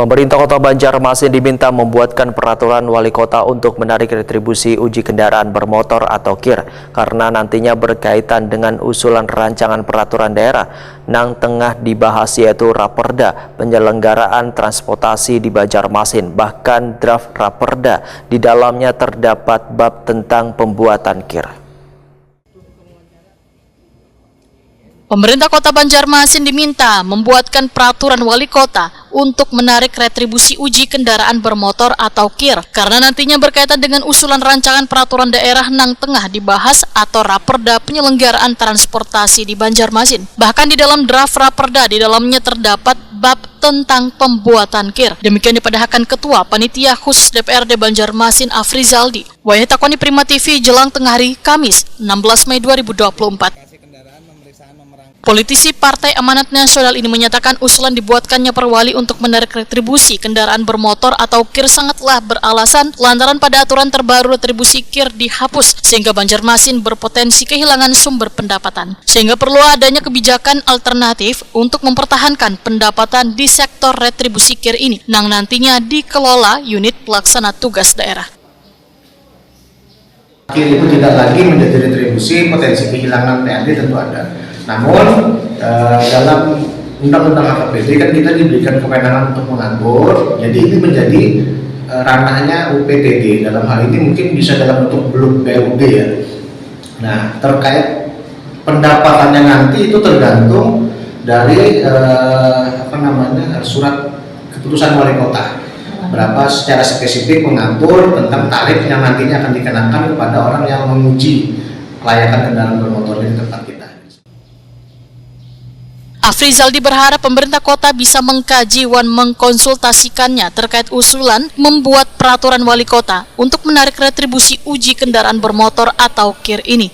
Pemerintah Kota Banjarmasin diminta membuatkan peraturan wali kota untuk menarik retribusi uji kendaraan bermotor atau KIR karena nantinya berkaitan dengan usulan rancangan peraturan daerah yang tengah dibahas yaitu Raperda penyelenggaraan transportasi di Banjarmasin. Bahkan draft Raperda di dalamnya terdapat bab tentang pembuatan KIR. Pemerintah Kota Banjarmasin diminta membuatkan peraturan wali kota untuk menarik retribusi uji kendaraan bermotor atau KIR karena nantinya berkaitan dengan usulan rancangan peraturan daerah yang tengah dibahas atau Raperda penyelenggaraan transportasi di Banjarmasin. Bahkan di dalam draft Raperda di dalamnya terdapat bab tentang pembuatan KIR. Demikian dipadahkan Ketua Panitia Khusus DPRD Banjarmasin Afrizaldi. Wahyu Takoni Prima TV jelang tengah hari Kamis 16 Mei 2024. Politisi Partai Amanat Nasional ini menyatakan usulan dibuatkannya perwali untuk menarik retribusi kendaraan bermotor atau KIR sangatlah beralasan lantaran pada aturan terbaru retribusi KIR dihapus sehingga Banjarmasin berpotensi kehilangan sumber pendapatan. Sehingga perlu adanya kebijakan alternatif untuk mempertahankan pendapatan di sektor retribusi KIR ini yang nantinya dikelola unit pelaksana tugas daerah. KIR itu tidak lagi menjadi retribusi, potensi kehilangan PAD tentu ada. Namun dalam Undang-Undang APBD kan kita diberikan kewenangan untuk mengatur, jadi ini menjadi ranahnya UPTD. Dalam hal ini mungkin bisa dalam bentuk belum BUD ya. Nah, terkait pendapatannya nanti itu tergantung dari surat keputusan wali kota. Berapa secara spesifik mengatur tentang tarif yang nantinya akan dikenakan kepada orang yang menguji kelayakan kendaraan bermotor di tempat kita. Afrizaldi berharap pemerintah kota bisa mengkaji dan mengkonsultasikannya terkait usulan membuat peraturan wali kota untuk menarik retribusi uji kendaraan bermotor atau KIR ini.